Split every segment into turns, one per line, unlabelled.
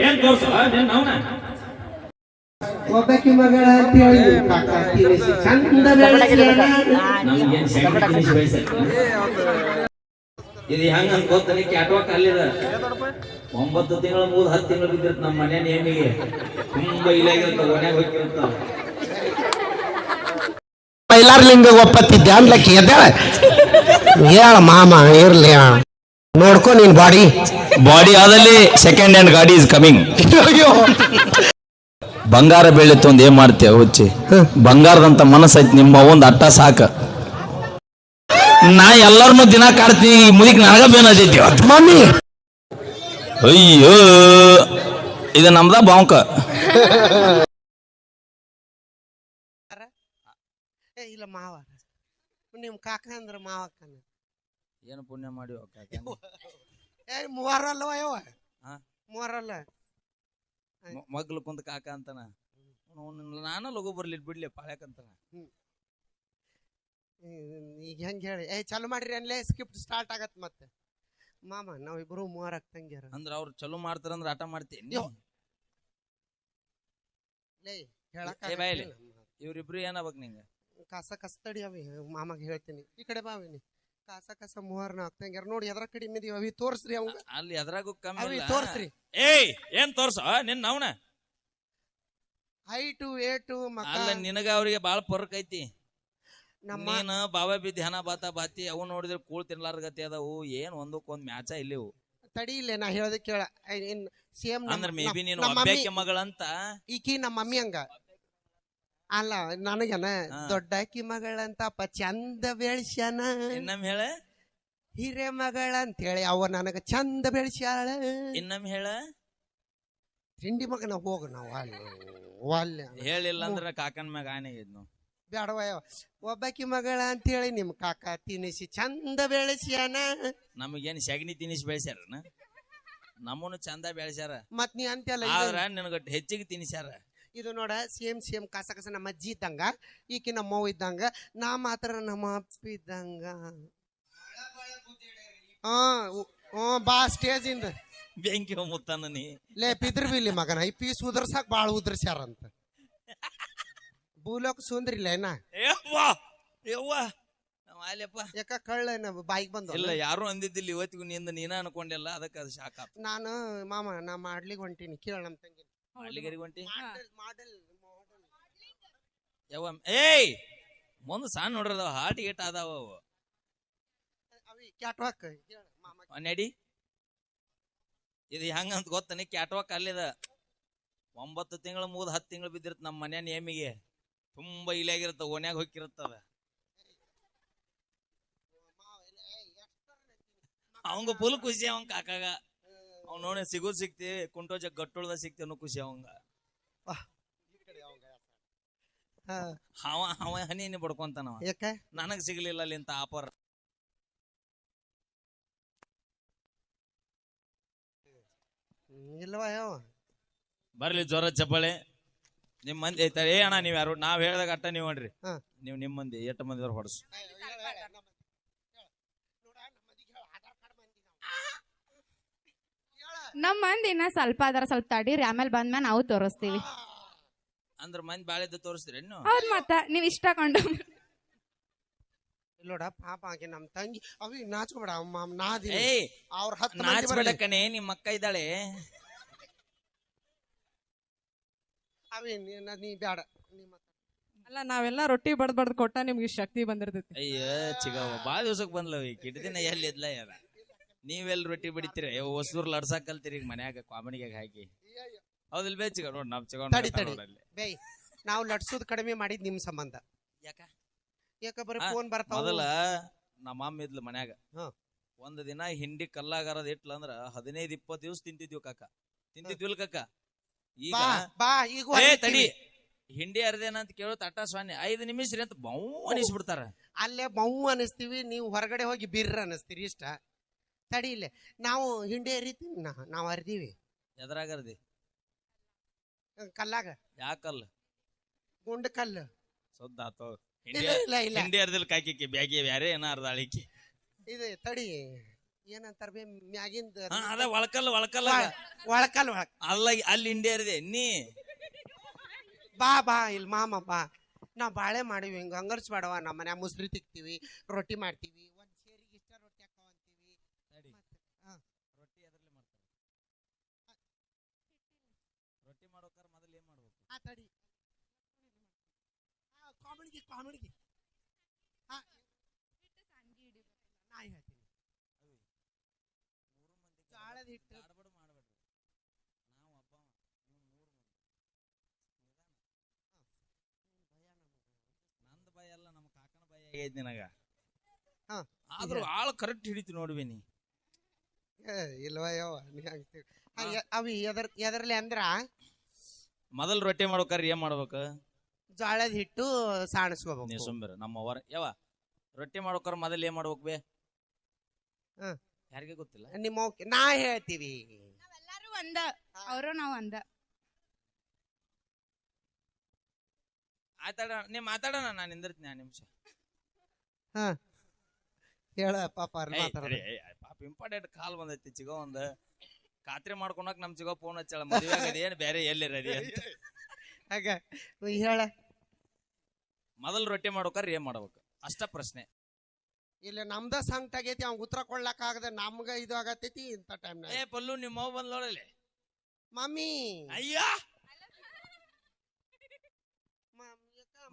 ಏನ್ ತೋರ್ಸ ಅವನ
ಒಬ್ಬಾಕಿ ಮಗಳ ಅಂತ ಹೇಳಿ ಚಂದ
ಇದು ಹೆಂಗ ಗೊತ್ತಾನೆ ಕ್ಯಾಟ್ವಾಕ್ ಅಲ್ಲಿದ 9 ತಿಂಗಳು 10 ತಿಂಗಳು ಬಿದ್ದಿರ್ತ ನಮ್ಮ ಮನೆ ನೇಮಿಗೆ ತುಂಬಾ ಇಲಾಗಿರ್ತ ಒನ್ಯಾಗ ಹೋಗಿರ್ತ
ಮೈಲಾರ್ಲಿಂಗ ಒಪ್ಪತ್ತಿದ್ದೆ ಅನ್ಲಕ್ಕಿ ಎದ್ದಾಳ ಹೇಳ ಮಾಮ ಇರ್ಲಿ ನೋಡ್ಕೊ ನೀನ್ ಬಾಡಿ
ಆದಲ್ಲಿ ಸೆಕೆಂಡ್ ಹ್ಯಾಂಡ್ ಗಾಡಿ ಇಸ್ ಕಮಿಂಗ್. ಬಂಗಾರ ಬೆಳ್ಳಿತ್ತು ಒಂದ್ ಏನ್ ಮಾಡ್ತೇವ ಹುಚ್ಚಿ ಬಂಗಾರದಂತ ಮನಸ್ಸೈತಿ ನಿಮ್ಮ ಒಂದ್ ಅಟ್ಟ ಸಾಕ. ನಾ ಎಲ್ಲಾರನು ದಿನ ಕಾಡ್ತೀನಿ ಮುದಿಕ್ ನನಗ ಬೇನದೈತಿ
ಮಮ್ಮಿ
ಅಯ್ಯೋ ಇದು ನಮ್ದ ಬಾಂಕ
ಇಲ್ಲ ಮಾವ ನಿಮ್ ಕಾಕ ಅಂದ್ರ ಮಾವಕ್ಕನ
ಏನು ಪುಣ್ಯ ಮಾಡಿ
ಮೂವರಲ್ಲವ ಯವ ಮೂವರಲ್ಲ
ಮಗ್ಲು ಕುಂತ ಕಾಕ ಅಂತಾನ ನಾನ ಲಗು ಬರ್ಲಿ ಬಿಡ್ಲಿ ಪಾಳ್ಯಾಕಂತಾನ.
ಈಗ ಹೆಂಗ ಹೇಳಿ ಚಲೋ ಮಾಡ್ರಿ ಅನ್ಲೇ ಸ್ಕಿಪ್ಟ್ ಸ್ಟಾರ್ಟ್ ಆಗತ್ ಮತ್ತೆ ಮಾಮ ನಾವಿಬ್ರು ಮೂವರ್ ಆಗ್ತಂಗ್ಯಾರ
ಅಂದ್ರ ಅವ್ರು ಚಲೋ ಮಾಡ್ತಾರಂದ್ರ ಆಟ ಮಾಡ್ತೀನಿ. ಇವ್ರಿಬ್ರು ಏನಾಗ್ಬೇಕು ನಿಂಗ
ಕಾಸ ಕಸ್ತಡಿ ಅವಿ ಮಾಮಾಗ ಹೇಳ್ತೀನಿ ಈ ಕಡೆ ಬಾವಿನಿ ಕಾಸ ಮೂವರ್ನ ಆಗ್ತಂಗ್ಯಾರ ನೋಡಿ ಎದ್ರ ಕಡಿಮೆ ಇದೀವಿ ಅವಿ ತೋರ್ಸ್ರಿ ಅವಂಗ
ಅಲ್ಲಿ ಎದ್ರಾಗೂ ಕಮ್ಮಿ
ತೋರ್ಸ್ರಿ.
ಏನ್ ತೋರ್ಸ ನಿನ್ ಅವನ
ಹೈಟು ಏಟು
ಅಲ್ಲ ನಿನಗ ಅವ್ರಿಗೆ ಬಾಳ ಪರ್ಕ್ ಐತಿ. ನೀನ್ ಬಾವ ಬಿ ಧ್ಯಾನ ಬಾತಿ ಅವು ನೋಡಿದ್ರೆ ಕೂಳ್ ತಿನ್ಲಾರ ಗತಿ ಅದಾವು ಏನ್ ಒಂದಕ್ಕೊಂದ್ ಮ್ಯಾಚ ಇಲ್ಲಿವು
ತಡಿ ಇಲ್ಲೇ ನಾ ಹೇಳದ ಕೇಳ ಸೇಮ್
ಅಂದ್ರ ಮೇ ಬಿ ನೀನು ಒಬ್ಬಾಕಿ ಮಗಳಂತ
ಈಕಿ ನಮ್ಮ ಮಮ್ಮಿ ಹಂಗ ಅಲ್ಲ ನನಗನ ದೊಡ್ಡಾಕಿ ಮಗಳಂತಪ್ಪ ಚಂದ ಬೆಳ್ಸ್ಯಾನ
ಇನ್ನಮ್ ಹೇಳ
ಹಿರೇ ಮಗಳ ಅಂತ ಹೇಳಿ ಅವ ನನಗ ಚಂದ ಬೆಳ್ಸ್ಯಾಳ
ಇನ್ನಮ್ ಹೇಳ
ತಿಂಡಿ ಮಗನ ಹೋಗ ನಾವು ಅಲ್ಲಿ
ಹೇಳಿಲ್ಲ ಅಂದ್ರ ಕಾಕನ್ ಮ್ಯಾಗ ಆನೆ ಇದ್ನು
ಬ್ಯಾಡವ ಒಬ್ಬಾಕಿ ಮಗಳ ಅಂತ ಹೇಳಿ ನಿಮ್ ಕಾಕ ತಿನ್ನಿಸಿ ಚಂದ ಬೆಳೆಸ್ಯಾನ.
ನಮಗೇನ್ ಸಗಣಿ ತಿನ್ನಿಸಿ ಬೆಳೆಸ್ಯಾರ ನಮ್ಮನು ಚಂದ ಬೆಳೆಸ್ಯಾರ
ಮತ್ ನೀ ಅಂತೆಲ್ಲ
ಆದ್ರ ನಿನಗ ಹೆಚ್ಚಿಗೆ ತಿನ್ನಿಸ್ಯಾರ.
ಇದು ನೋಡ ಸೇಮ್ ಕಾಸ ನಮ್ಮ ಅಜ್ಜಿ ಇದ್ದಂಗ ಈಕಿ ನಮ್ಮ ಅವ್ವ ಇದ್ದಂಗ ನಾ ಮಾತ್ರ ನಮ್ಮ ಅಪ್ಪ ಇದ್ದಂಗ. ಬಾ ಸ್ಟೇಜ್ ಇಂದ
ಬೆಂಕಿ ಮುತ್ತಾನ ನೀ
ಲೇ ಪಿದ್ರ ಬಿಲ್ಲಿ ಮಗನ ಈ ಪೀಸ್ ಉದರ್ಸಾಕ್ ಬಾಳ ಉದರ್ಸ್ಯಾರಂತ ಭೂಲೋಕ ಸುಂದ್ರಿಲ್ಲ ಏನ ಯಾಕ ಕಳ್ಳ ಬಾಯಿಗೆ ಬಂದ
ಇಲ್ಲ ಯಾರು ಅಂದಿದ್ದಿಲ್ಲ ಇವತ್ತಿಗೂ ನೀನ ಅನ್ಕೊಂಡಿಲ್ಲ ಅದಕ್ಕೆ ಅದು ಶಾಕ್ ಆತ.
ನಾನು ಮಾಮ ನಾ ಮಾಡ್ಲಿಕ್ಕೆ ಹೊಂಟೀನಿ ಕೇಳ ನಮ್ ತಂಗಿ
ಮಾಡ್ಲಿಗರಿಗೆ ಹೊಂಟಿ
ಮಾಡೆಲ್
ಯಾವ ಮುಂದ್ ಸಣ್ಣ ನೋಡ್ರದ ಹಾಟ್ ಗೇಟ್ ಅದಾವ
ಕ್ಯಾಟ್ವಾಕ್
ನಡಿ ಇದು ಹೆಂಗಂತ ಗೊತ್ತಾನೆ ಕ್ಯಾಟ್ವಾಕ್ ಅಲ್ಲಿದ 9 ತಿಂಗಳು 10 ತಿಂಗಳು ಬಿದ್ದಿರ್ತ ನಮ್ಮ ಮನೆ ನೇಮಿಗೆ ತುಂಬಾ ಇಲಾಗಿರುತ್ತ ಓನ್ಯಾಗ ಹೋಗಿರುತ್ತದ ಅವಂಗ ಫುಲ್ ಖುಷಿ ಅವಂಗ ಕಾಕಾಗ ಅವ್ನು ನೋಡಿ ಸಿಗೋದ್ ಸಿಕ್ತಿ ಕುಂಟೋಜ ಗಟ್ಟುಳ್ದ ಸಿಕ್ತಿ ಅನ್ನೋ ಖುಷಿ ಅವಂಗ ಅವ ಹನಿ ಬಡ್ಕೊಂತಾನವ ನನಗ್ ಸಿಗ್ಲಿಲ್ಲ ಅಲ್ಲಿ ಅಂತ ಆಫರ್
ಇಲ್ವಾ
ಬರ್ಲಿ ಜ್ವರ ಚಪ್ಪಳೆ ನಿಮ್ ಮಂದಿ ಐತಾರೆ ಅಣ್ಣ ನೀವ್ ಯಾರು ನಾವ್ ಹೇಳ್ದಾಗ ಅಟ್ಟ ನೀವ್ ನೋಡ್ರಿ ನೀವ್ ನಿಮ್ ಮಂದಿ 8 ಮಂದಿ ಹೊಡಸು
ನಮ್ ಮಂದಿನ ಸ್ವಲ್ಪ ಅದರ ಸ್ವಲ್ಪ ತಡೀರಿ ಆಮೇಲೆ ಬಂದ್ಮೇಲೆ ನಾವು ತೋರಿಸ್ತೀವಿ.
ಅಂದ್ರ ಮಂದಿ ಬಾಳೆದ ತೋರಿಸ್ತೀರಿ
ಹೌದ್ ಮತ್ತ ನೀವ್ ಇಷ್ಟ ಕೊಂಡು
ಇಲ್ಲೋಡ ಪಾಪ ಆಕೆ ನಮ್ ತಂಗಿ ಅವಿ ನಾಚ್ಕೊಬೇಡ ನಾದಿ ಅವ್ರ 10
ನಾಚ್ಬೇಡಕ್ಕನೆ ನಿಮ್ ಅಕ್ಕ ಇದ್ದಾಳೆ
ಅವಿ ನೀ ಬ್ಯಾಡ
ಅಲ್ಲ ನಾವೆಲ್ಲ ರೊಟ್ಟಿ ಬಡ್ದ್ ಕೊಟ್ಟ ನಿಮ್ಗೆ ಶಕ್ತಿ ಬಂದಿರ್ತೈತಿ.
ಅಯ್ಯ ಚಿಗವ ಬಾಳ ದಿವ್ಸಕ್ ಬಂದ್ಲವ ಕಿಟದಿನ ಎಲ್ಲಿ ಇದ್ಲ ಯಾರ ನೀವೆಲ್ ರೊಟ್ಟಿ ಬಡಿತೀರಿ ಹೊಸೂರ್ ಲಡ್ಸಾಕ್ ಕಲ್ತೀರಿ ಈಗ ಮನ್ಯಾಗ ಕಾಮಣಿಗೆ ಹಾಕಿ ಹೌದಿಲ್ ಬೇ ಚಿಗ ನೋಡ್ ನಾವ್
ಬೇ ನಾವು ಲಡ್ಸೋದ್ ಕಡಿಮೆ ಮಾಡಿದ್ ನಿಮ್ ಸಂಬಂಧ ಯಾಕ ಬರೀ ಫೋನ್ ಬರ್ತಾವ.
ಮೊದಲ ನಮ್ಮ ಅಮ್ಮ ಇದ್ಲು ಮನ್ಯಾಗ ಒಂದ್ ದಿನ ಹಿಂಡಿ ಕಲ್ಲಾಗಾರದ ಇಟ್ಲ ಅಂದ್ರ 15-20 ದಿವ್ಸ ತಿಂತಿದ್ವಿ ಕಾಕ ತಿಂತಿದ್ವಿಲ್ ಕಾಕ. ಈಗ ತಡಿ ಹಿಂಡಿ ಅರ್ದೇನಂತ ಕೇಳೋ ತಟ್ಟ ಸ್ವಾಮಿ 5 ನಿಮಿಷ ರೀ ಅಂತ ಬೌ ಅನಿಸ್ಬಿಡ್ತಾರ.
ಅಲ್ಲೇ ಬೌ ಅನಿಸ್ತೀವಿ ನೀವು ಹೊರಗಡೆ ಹೋಗಿ ಬಿರ್ರ ಅನಿಸ್ತೀರಿ ಇಷ್ಟ. ತಡಿ ಇಲ್ಲೇ ನಾವು ಹಿಂಡಿ ಅರಿತೀವಿ ನಾವ್ ಅರ್ದೀವಿ
ಎದ್ರಾಗ ಅರ್ದಿ
ಕಲ್ಲಾಗ
ಯಾಕಲ್ಲ
ಗುಂಡ ಕಲ್ಲು
ಸೊದ್ದಾತ ಹಿಂಡಿ ಅರ್ದಿಲ್ ಕಾಕಿ ಬ್ಯಾಗಿ ಬ್ಯಾರೆ ಏನ ಅರ್ದಾಳಿಕಿ
ಇದು ತಡಿ ಏನಂತಾರ ಬೇ ಮ್ಯಾಗಿಂದ
ಅದ ಒಳಕಲ್ಲ ಒಳಕಲ್ಲ
ಒಳಕಲ್
ಅಲ್ಲ ಅಲ್ಲಿ ಇಂಡಿಯಾ ಇದೆ ನೀ
ಬಾ ಬಾ ಇಲ್ಲಿ ಮಾಮ ಬಾ ನಾವ್ ಬಾಳೆ ಮಾಡಿವಿ ಹಿಂಗ ಅಂಗರ್ಸ್ಬೇಡವ ನಮ್ಮ ಮನ್ಯಾಗ ಮುಸ್ರಿ ತಿಕ್ತಿವಿ ರೊಟ್ಟಿ ಮಾಡ್ತೀವಿ ಒಂದ್ ಸೇರಿಗೆ ಇಷ್ಟ ರೊಟ್ಟಿ ಹಾಕವಂತೀವಿ
ರೊಟ್ಟಿ ಎದ್ರಲ್ಲಿ ಮಾಡ್ತಾರೆ ರೊಟ್ಟಿ ಮಾಡೋಕಾರ ಮೊದಲು ಏನ್ ಮಾಡ್ಬೇಕು
ತಡಿ ಕಾಮಿಡಿಗೆ ಕಾಮಿಡಿಗೆ ನಾ ಹೇಳ್ತೀನಿ ಜೋಳದ ಹಿಟ್ಟು
ಆಡ್ಬೇಡ ಮಾಡ್ಬೇಡ್ರಿ ನಾವು ಹಬ್ಬ ನಂದ್ ಭಯ ಅಲ್ಲ ನಮ್ಮ ಕಾಕನ ಭಯ ಆಗೈತಿ ನಿನಗ ಆದ್ರೂ ಆಳ್ ಕರೆಕ್ಟ್ ಹಿಡಿತಿ ನೋಡ್ವಿ ನೀ
ಇಲ್ವಾ ಯವ್ವ ನೀ ಹಂಗ್ತಿ ಅವಿ ಎದರ್ಲಿ ಅಂದ್ರ
ಮೊದಲ್ ರೊಟ್ಟಿ ಮಾಡ್ಬೇಕಾರ ಏನ್ ಮಾಡ್ಬೇಕು
ಜೋಳದ ಹಿಟ್ಟು ಸಾಣಿಸ್ಕೋಬೇಕು
ನೀ ಸುಂಬರ ನಮ್ಮ ಯಾವ ರೊಟ್ಟಿ ಮಾಡ್ಬೇಕಾರ ಮೊದಲ್ ಏನ್ ಮಾಡ್ಬೇಕು ಬೇ ಯಾರಿಗೆ ಗೊತ್ತಿಲ್ಲ
ನಿಮ್ಮ ನಾ ಹೇಳ್ತೀವಿ
ನಾವೆಲ್ಲರೂ ಒಂದ ಅವರು ನಾವ್ ಒಂದ
ಆಯ್ತಾಡ ನೀ ಮಾತಾಡೋಣ ನಾನು ನಿಂದಿರ್ತೀನಿ 2 ನಿಮಿಷ
ಹೇಳ ಪಾಪ
ಪಾಪ ಇಂಪಾರ್ಟೆಂಟ್ ಕಾಲ್ ಬಂದೈತಿ ಚಿಗೋ ಒಂದ್ ಖಾತ್ರಿ ಮಾಡ್ಕೊಳಕ್ ನಮ್ ಚಿಗೋ ಫೋನ್ ಹಚ್ಚಳ ಮದುವೆ ಆಗದೆ ಏನ್ ಬೇರೆ ಎಲ್ಲಿರದಿ ಅಂತ
ಹಾಗ ಹೇಳ
ಮೊದಲ್ ರೊಟ್ಟಿ ಮಾಡ್ಬೇಕಾರ ಏನ್ ಮಾಡ್ಬೇಕು ಅಷ್ಟ ಪ್ರಶ್ನೆ
ಇಲ್ಲ ನಮ್ದ ಸಂಕಟ ಆಗೈತಿ ಅವ್ನ್ ಉತ್ತರ ಕೊಡ್ಲಕ್ ಆಗದ ನಮ್ಗ ಇದು ಆಗತೈತಿ ಇಂತ ಟೈಮ್
ಪಲ್ಲು ನಿಮ್ಮ ಮಾವು ಬಂದ್ ನೋಡಲಿ
ಮಮ್ಮಿ
ಅಯ್ಯ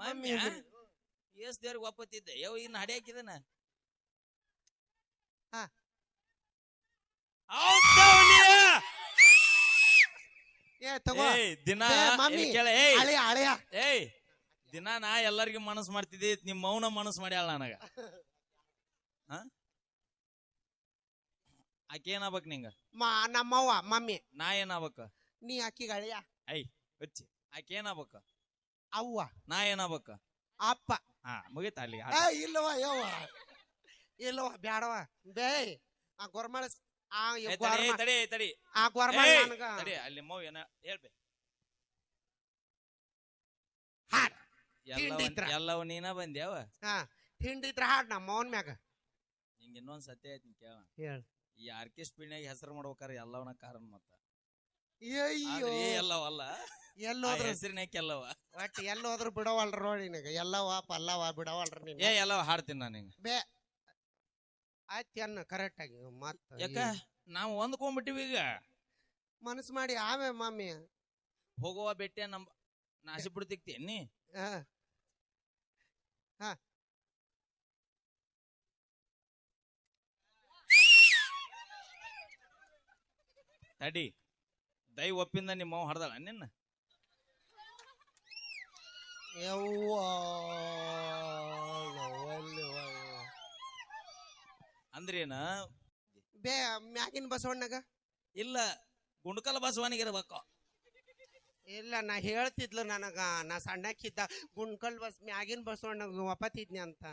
ಮಮ್ಮಿ ಎಸ್ ದೇವ್ರಿಗೆ ಒಪ್ಪತ್ತಿದ್ದೆ ಯಾವ ಇನ್ನು ಹಡಿ ಹಾಕಿದನ ದಿನ ದಿನ ನಾ ಎಲ್ಲರಿಗೂ ಮನಸ್ಸು ಮಾಡ್ತಿದ್ದಿ ನಿಮ್ ಮೌನ ಮನಸ್ಸು ಮಾಡ್ಯಾಳ ನನಗ ಆಕೆ ಏನಾಗ್ಬೇಕ್ ನಿಂಗ
ನಮ್ಮವ್ವ ಮಮ್ಮಿ
ನಾ ಏನಾಗ್ಬೇಕ
ನೀ ಆಕಿಗ ಅಳಿಯ
ಐ ಹಚ್ಚಿ ಆಕೆ ಏನಾಗ್ಬೇಕ
ಅವ್ವ
ನಾ ಏನಾಗ್ಬೇಕ
ಅಪ್ಪ
ಮುಗಿತ ಅಲ್ಲಿ
ಇಲ್ಲವ ಯವ್ವ ಇಲ್ಲವ ಬ್ಯಾಡವ ಬೇ ಆ ಗೊರ್ಮಳ
ತಡಿ
ಆ ಗೊರ್ಮಳ ನನಗ
ತಡಿ ಅಲ್ಲಿ ಮೌ ಏನ ಹೇಳ್ಬೇ ಎಲ್ಲವ ನೀನ ಬಂದ್ಯಾವ
ತಿಂಡಿದ್ರ ಹಾಡ್ ನಮ್ಮ ಮೌನ್ ಮ್ಯಾಗ
ನಿಂಗ ಇನ್ನೊಂದ್ ಸತ್ಯ ಐತಿ ಕೇಳ
ಹೇಳ
ಈ ಆರ್ಕೆಸ್ಟ್ರಾದಾಗ ಹೆಸರು ಮಾಡ್ಬೇಕಾರ ಎಲ್ಲವನ ಕಾರಣ ಮತ್ತ
ಅಯ್ಯೋ
ಎಲ್ಲವಲ್ಲ
ಎಲ್ಲೋದ್ರ
ಹೆಸರಿನಾಕ ಎಲ್ಲವ
ಒಟ್ಟು ಎಲ್ಲೋದ್ರ ಬಿಡವಲ್ರ ನೋಡಿ ನಿನಗ ಎಲ್ಲವ ಪಲ್ಲವ ಬಿಡವಲ್ರ ನೀನ್
ಎಲ್ಲವ ಹಾಡ್ತೀನಿ ನಾನು ಹಿಂಗ
ಬೇ ಆಯ್ತು ಅನ್ನ ಕರೆಕ್ಟ್ ಆಗಿ ಮತ್ತ
ಯಾಕ ನಾವು ಹೊಂದ್ಕೊಂಡ್ಬಿಟ್ಟಿವಿ ಈಗ
ಮನಸ್ ಮಾಡಿ ಆಮೆ ಮಮ್ಮಿ
ಹೋಗುವ ಬೆಟ್ಟೆ ನಮ್ ನಾಸಿ ಬಿಡ್ತಿಕ್ತೀನಿ ತಡಿ ದೈ ಒಪ್ಪಿಂದ ನಿಮ್ಮ ಹಡ್ದಾಳ ನಿನ್ನ ಅಂದ್ರೇನ
ಬೇ ಮ್ಯಾಗಿನ ಬಸವಣ್ಣಗ
ಇಲ್ಲ ಗುಂಡ್ಕಲ್ ಬಸವನಿಗೆ ಇರ್ಬೇಕು
ಇಲ್ಲ ನಾ ಹೇಳ್ತಿದ್ಲು ನನಗ ನಾ ಸಣ್ಣಕ್ಕಿದ್ದ ಗುಂಡ್ಕಲ್ ಬಸ್ ಮ್ಯಾಗಿನ ಬಸವಣ್ಣಗ ಒಪ್ಪತ್ತಿದ್ನಿ ಅಂತ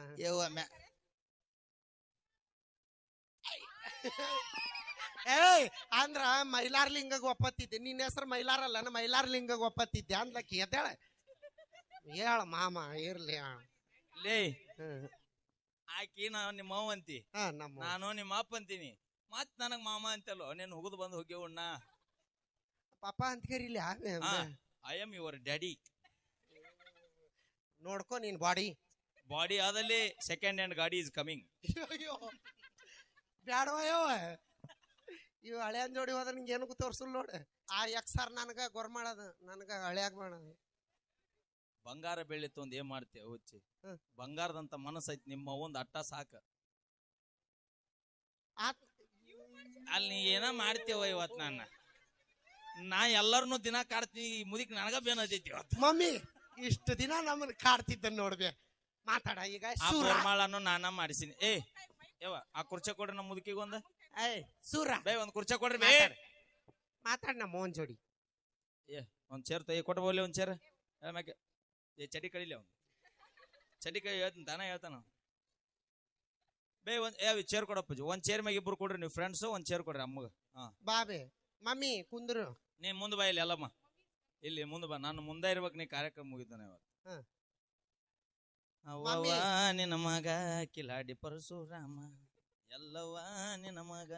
ಏಯ್ ಅಂದ್ರ ಮೈಲಾರ್ಲಿಂಗಗ್ ಒಪ್ಪತ್ತಿದ್ದೆ ನಿನ್ನ ಹೆಸರು ಮೈಲಾರಲ್ಲ ಮೈಲಾರ್ಲಿಂಗಗ್ ಒಪ್ಪತ್ತಿದ್ದೆ ಅಂದ್ಲಕ್ಕಿ ಎದ್ದೇಳ ಹೇಳ ಮಾಮ ಇರ್ಲಿ
ಲೇ ಆಕಿ ನಾನು ನಿಮ್ಮ ಮಾವ ಅಂತಿ ನಾನು ನಿಮ್ಮ ಅಪ್ಪ ಅಂತೀನಿ ಮತ್ ನನಗ್ ಮಾಮ ಅಂತಲ್ಲೋ ನೀನ್ ಹುಗುದ್ ಬಂದು ಹೋಗಿ ಉಣ್ಣ
ಪಾಪ ಅಂತ ಕರೀಲಿ
ಐ ಆಮ್ ಯುವರ್ ಡ್ಯಾಡಿ
ನೋಡ್ಕೊ ನೀನ್ ಬಾಡಿ
ಆದಲ್ಲಿ ಸೆಕೆಂಡ್ ಹ್ಯಾಂಡ್ ಗಾಡಿ ಇಸ್ ಕಮಿಂಗ್
ಬ್ಯಾಡವಯ್ಯೋ ಇವ್ ಹಳೆಯನ್ ಜೋಡಿ ಹೋದ್ರ ನಿಂಗೆ ಏನಕ್ಕೂ ತೋರ್ಸಲ್ ನೋಡ ಆ ಎಕ್ಸಾರ್ ನನಗ ಗೊರ್ಮಾಡದ ನನಗ ಹಳೆಯಾಗ ಮಾಡ
ಬಂಗಾರ ಬೆಳ್ಳಿ ತೊಂದ್ ಏನ್ ಮಾಡ್ತೇವ ಹುಚ್ಚಿ ಬಂಗಾರದಂತ ಮನಸ್ಸೈತಿ ನಿಮ್ಮ ಒಂದ್ ಅಟ್ಟ ಸಾಕ ಅಲ್ಲಿ ನೀ ಏನ ಮಾಡ್ತೇವ ಇವತ್ ನಾ ಎಲ್ಲಾರನು ದಿನ ಕಾಡ್ತೀನಿ ಮುದಿಕ್ ನನಗ ಬೇನದೈತಿ
ಮಮ್ಮಿ ಇಷ್ಟು ದಿನ ನಮ್ಮನ್ನ ಕಾಡ್ತಿದ್ದ ನೋಡ್ಬೆ ಮಾತಾಡ ಈಗ
ಮಾಳನ್ನು ನಾನ ಮಾಡಿಸಿನಿ ಯಾವ ಆ ಕುರ್ಚೆ ಕೊಡ್ರಿ ನಮ್ಮ ಮುದುಕಿಗೊಂದ
ಸೂರ
ಬೇ ಒಂದ್ ಕುರ್ಚೆ ಕೊಡ್ರಿ ಬೇ
ಮಾತಾಡ ನಮ್ಮ ಮೋಹನ್ ಜೋಡಿ
ಒಂದ್ ಚೇರ್ ಕೊಟ್ಟಬೋಲಿ ಒಂದ್ ಚೇರ್ ಮ್ಯಾಕೆ ಚಡಿ ಕಳಿಲಿ ಅವ್ನು ಚಡಿ ಕಳಿ ಹೇಳ್ತೀನಿ ತಾನ ಹೇಳ್ತಾನ ಬೇ ಒಂದ್ ಚೇರ್ ಕೊಡಪ್ಪ ಒಂದ್ ಚೇರ್ ಮ್ಯಾಗ ಇಬ್ರು ಕೊಡ್ರಿ ನೀವು ಫ್ರೆಂಡ್ಸ್ ಒಂದ್ ಚೇರ್ ಕೊಡ್ರಿ ಅಮ್ಮಗ
ಬಾಬೆ ಮಮ್ಮಿ ಕುಂದ್ರು
ನೀ ಮುಂದ್ ಬಾ ಇಲ್ಲಿ ಅಲ್ಲಮ್ಮ ಇಲ್ಲಿ ಮುಂದ್ ಬಾ ನಾನು ಮುಂದೆ ಇರ್ಬೇಕು ನೀ ಕಾರ್ಯಕ್ರಮ ಮುಗಿತಾನೆ ಇವತ್ತು ನಿನ್ನ ಮಗ ಕಿಲಾಡಿ ಪರಶುರಾಮ ಎಲ್ಲವ ನಿನ್ನ ಮಗ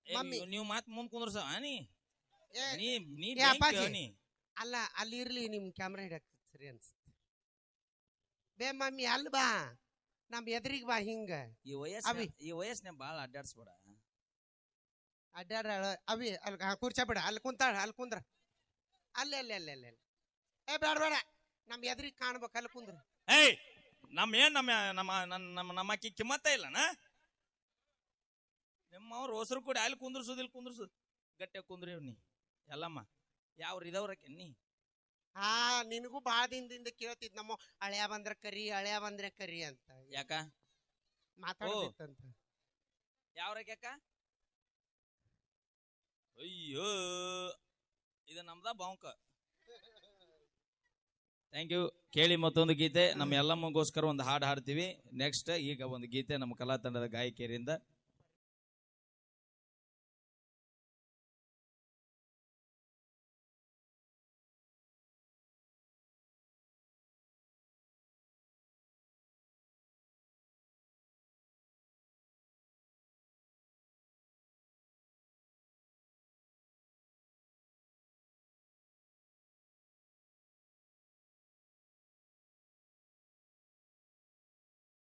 ಮಮ್ಮಿ.
ನೀವು ಮಾತ್ ಮುಂದ್ ಕುಂದ್ರಸ ನೀ
ಏ,
ನೀ ನೀ
ಏ ಅಪ್ಪಾಜಿ.
ನೀ
ಅಲ್ಲ ಅಲ್ಲಿ ಇರ್ಲಿ ನಿಮ್ ಕ್ಯಾಮ್ರಾ ಹಿಡಾಕ್ತದೆ ಸರಿ ಅನ್ಸುತ್ತೆ. ಬೇ ಮಮ್ಮಿ ಅಲ್ ಬಾ ನಮ್ ಎದುರಿಗೆ ಬಾ ಹಿಂಗ ಅವಿ.
ಈ ವಯಸ್ಸಿನ ಬಾಳ ಅಡ್ಡಾಡ್ಸ್ಬೇಡ.
ಅಡ್ಡಾಡ ಅವಿ ಅಲ್ಲಿ ಕೂರ್ಚ ಬಿಡ ಅಲ್ಲಿ ಕುಂತಾಳ ಅಲ್ಲಿ ಕುಂದ್ರ ಅಲ್ಲಿ ಅಲ್ಲಿ ಅಲ್ಲಿ ಅಲ್ಲಿ ಅಲ್ಲಿ. ಏ ಬೇಡ ಬೇಡ ನಮ್ ಎದುರಿಗೆ ಕಾಣ್ಬೇಕು ಅಲ್ಲಿ ಕುಂದ್ರ.
ಏಯ್ ನಮ್ಮ ಅಕ್ಕಿ ಕಿಮ್ಮತ್ತ ಇಲ್ಲನ ನಿಮ್ಮವ್ರು ಹೊಸರು ಕೂಡ ಅಲ್ಲಿ ಕುಂದ್ರಸುದಿಲ್ಲ ಕುಂದ್ರಸುದ್ ಗಟ್ಟೆ ಕುಂದ್ರಿ ನೀ ಎಲ್ಲಮ್ಮ ಯಾವ ಇದಾವ್ರಕ್ಕೆ ನೀ.
ಹಾ ನಿನಗೂ ಬಾಳ ದಿನದಿಂದ ಕೇಳ್ತಿದ್ ನಮ್ಮ ಹಳೆಯ ಬಂದ್ರ ಕರಿ ಅಂತ
ಯಾಕ
ಮಾತಾಡ್ತಿತ್ತಂತ.
ಯಾವ್ರಕ್ಕೆ ಅಕ್ಕ? ಅಯ್ಯೋ ಇದು ನಮ್ದ ಬಾಂಕ. Thank you. ಕೇಳಿ ಮತ್ತೊಂದು ಗೀತೆ ನಮ್ಮ ಎಲ್ಲಮ್ಮಗೋಸ್ಕರ ಒಂದು ಹಾಡು ಹಾಡ್ತೀವಿ. ನೆಕ್ಸ್ಟ್ ಈಗ ಒಂದು ಗೀತೆ ನಮ್ಮ ಕಲಾ ತಂಡದ ಗಾಯಕಿಯರಿಂದ